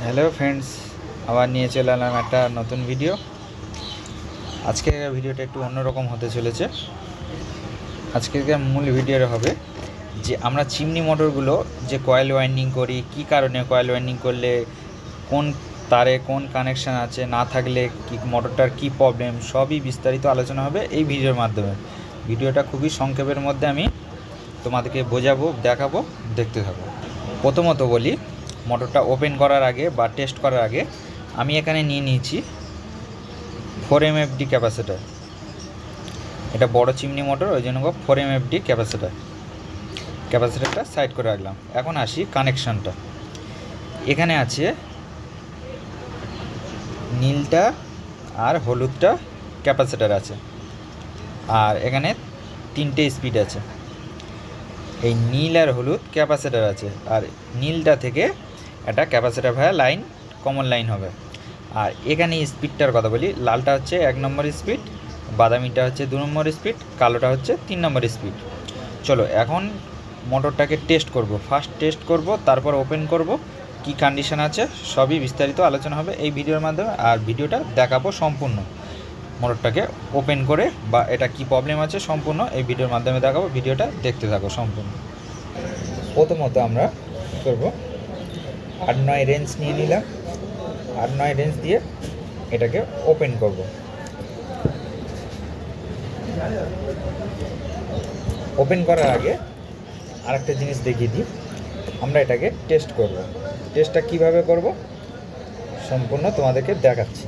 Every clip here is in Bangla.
হ্যালো ফ্রেন্ডস, আবার নিয়ে চলে এলাম একটা নতুন ভিডিও। আজকের ভিডিওটা একটু অন্যরকম হতে চলেছে। আজকের মূল ভিডিওটা হবে যে আমরা চিমনি মোটরগুলো যে কয়েল ওয়াইন্ডিং করি, কি কারণে কয়েল ওয়াইন্ডিং করলে, কোন তারে কোন কানেকশান আছে, না থাকলে কি মোটরটার কি প্রবলেম, সবই বিস্তারিত আলোচনা হবে এই ভিডিওর মাধ্যমে। ভিডিওটা খুবই সংক্ষেপের মধ্যে আমি তোমাদেরকে বোঝাবো, দেখাবো, দেখতে থাকো। প্রথমত বলি, মোটরটা ওপেন করার আগে বা টেস্ট করার আগে আমি এখানে নিয়ে নিয়েছি 4 MFD ক্যাপাসিটার। এটা বড় চিমনি মোটর, ওই জন্য 4 MFD ক্যাপাসিটারটা সাইড করে রাখলাম। এখন আসি কানেকশানটা। এখানে আছে নীলটা আর হলুদটা ক্যাপাসিটার আছে, আর এখানে 3টে স্পিড আছে। এই নীল আর হলুদ ক্যাপাসিটার আছে, আর নীলটা থেকে একটা ক্যাপাসিটার ভায়া লাইন, কমন লাইন হবে। আর এখানে স্পিডটার কথা বলি, লালটা হচ্ছে 1 নম্বর স্পিড, বাদামিটা হচ্ছে 2 নম্বর স্পিড, কালোটা হচ্ছে 3 নম্বর স্পিড। চলো এখন মোটরটাকে টেস্ট করব। ফার্স্ট টেস্ট করব, তারপর ওপেন করব, কি কন্ডিশন আছে সবই বিস্তারিত আলোচনা হবে এই ভিডিওর মাধ্যমে। আর ভিডিওটা দেখাবো সম্পূর্ণ, মোটরটাকে ওপেন করে বা এটা কি প্রবলেম আছে সম্পূর্ণ এই ভিডিওর মাধ্যমে দেখাবো। ভিডিওটা দেখতে থাকো সম্পূর্ণ। প্রথমত আমরা কী করবো, 8-9 রেঞ্জ নিয়ে নিলাম। 8-9 রেঞ্জ দিয়ে এটাকে ওপেন করব। ওপেন করার আগে আরেকটা জিনিস দেখিয়ে দিই, আমরা এটাকে টেস্ট করব। টেস্টটা কিভাবে করব সম্পূর্ণ তোমাদেরকে দেখাচ্ছি।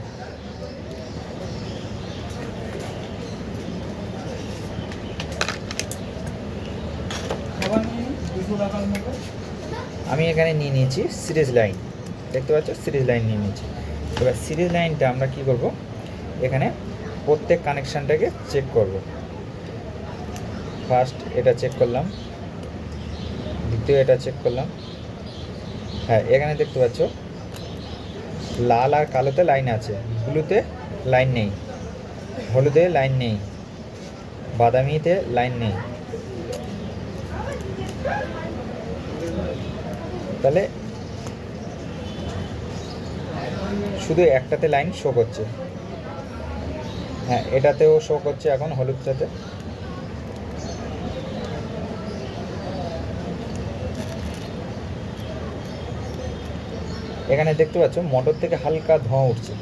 আমি এখানে নিয়ে নিয়েছি সিরিজ লাইন, দেখতে পাচ্ছ সিরিজ লাইন নিয়ে নিয়েছি। এবার সিরিজ লাইনটা আমরা কি করব, এখানে প্রত্যেক কানেকশানটাকে চেক করব। ফার্স্ট এটা চেক করলাম, দ্বিতীয় এটা চেক করলাম। হ্যাঁ, এখানে দেখতে পাচ্ছ লাল আর কালোতে লাইন আছে, ব্লুতে লাইন নেই, হলুদে লাইন নেই, বাদামিতে লাইন নেই। তাহলে শুধু একটাতে লাইন শো করছে। হ্যাঁ, এটাতেও শো করছে এখন হলুদটাতে। এখানে দেখতে পাচ্ছ মোটর থেকে হালকা ধোঁয়া উঠছে,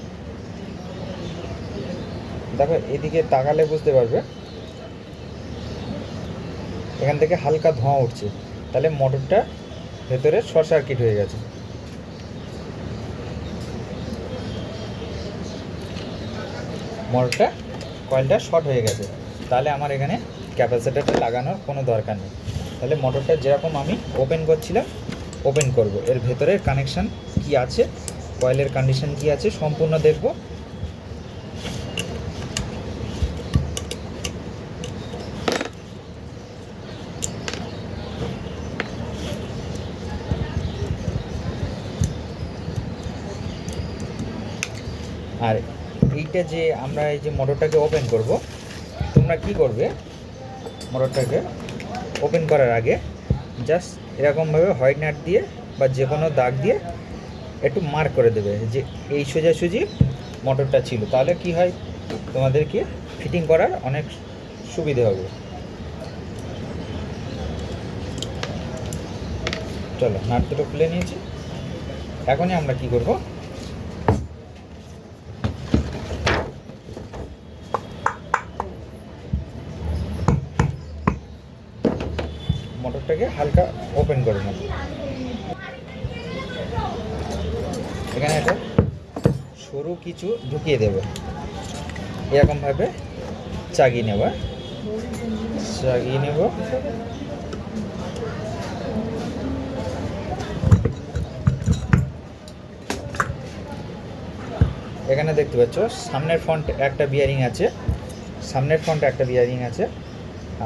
দেখো এদিকে তাকালে বুঝতে পারবে, এখান থেকে হালকা ধোঁয়া উঠছে। তাহলে মোটরটা ভেতরে শর্ট সার্কিট হয়ে গেছে। মোটরটা কয়েলটা শর্ট হয়ে গেছে, তাহলে আমার এখানে ক্যাপাসিটারটা লাগানোর কোনো দরকার নেই। তাহলে মোটরটা যেরকম আমি ওপেন করছিলাম ওপেন করব, এর ভেতরের কানেকশান কি আছে, কয়েলের কন্ডিশন কি আছে সম্পূর্ণ দেখব। আর এইটা যে আমরা এই যে মোটরটাকে ওপেন করব, তোমরা কি করবে, মোটরটাকে ওপেন করার আগে জাস্ট এরকমভাবে হোয়াইট নাট দিয়ে বা যে কোনো দাগ দিয়ে একটু মার্ক করে দেবে যে এই সোজাসুজি মোটরটা ছিল। তাহলে কি হয়, তোমাদেরকে ফিটিং করার অনেক সুবিধে হবে। চলো, নাট দুটো খুলে নিয়েছি। এখনই আমরা কি করব, মোটরটাকে হালকা ওপেন করে নেব। এখানে একটা সরু কিছু ঢুকিয়ে দেবে, এরকমভাবে চাগিয়ে নেব। এখানে দেখতে পাচ্ছ সামনের ফ্রন্ট একটা বিয়ারিং আছে,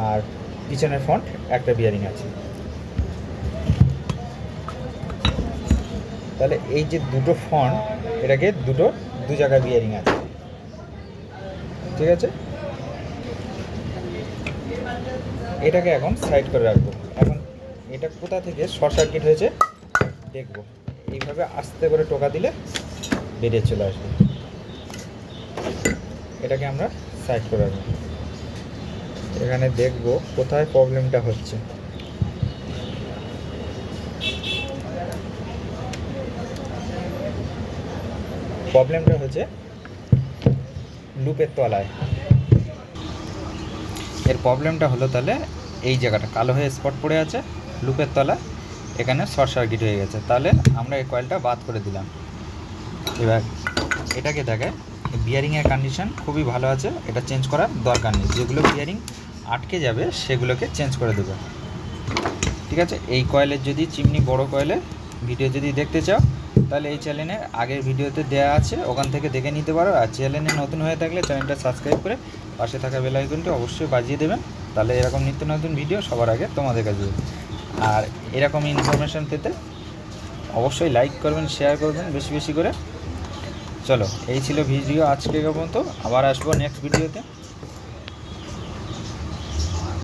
আর পিছনের ফ্রন্ট একটা বিয়ারিং আছে। তাহলে এই যে দুটো ফ্রন্ট, এটাকে দু জায়গায় বিয়ারিং আছে, ঠিক আছে। এটাকে এখন সাইড করে রাখবো। এখন এটা কোথা থেকে শর্ট সার্কিট হয়েছে দেখব। এইভাবে আস্তে করে টোকা দিলে বেরিয়ে চলে আসবে। এটাকে আমরা সাইড করে রাখবো। এখানে দেখব কোথায় প্রবলেমটা হচ্ছে। প্রবলেমটা হচ্ছে লুপের তলায়। এর প্রবলেমটা হলো তাহলে এই জায়গাটা কালো হয়ে স্পট পড়ে আছে লুপের তলায়, এখানে শর্ট সার্কিট হয়ে গেছে। তাহলে আমরা এই কয়েলটা বাদ করে দিলাম। এবার এটাকে দেখায় বিয়ারিংয়ের কন্ডিশন খুবই ভালো আছে, এটা চেঞ্জ করার দরকার নেই। যেগুলো বিয়ারিং আটকে যাবে সেগুলোকে চেঞ্জ করে দেবে। ঠিক আছে, এই কয়েলের যদি চিমনি বড় কয়েলের ভিডিও যদি দেখতে চাও তাহলে এই চ্যানেলের আগের ভিডিওতে দেওয়া আছে, ওখান থেকে দেখে নিতে পারো। আর চ্যানেলে নতুন হয়ে থাকলে চ্যানেলটা সাবস্ক্রাইব করে পাশে থাকা বেল আইকনটি অবশ্যই বাজিয়ে দেবেন, তাহলে এরকম নিত্য নতুন ভিডিও সবার আগে তোমাদের কাছে যাবে। আর এরকম ইনফরমেশান পেতে অবশ্যই লাইক করবেন, শেয়ার করবেন বেশি বেশি করে। চলো, এই ছিল ভিডিও আজকে পর্যন্ত, আবার আসবো নেক্সট ভিডিওতে।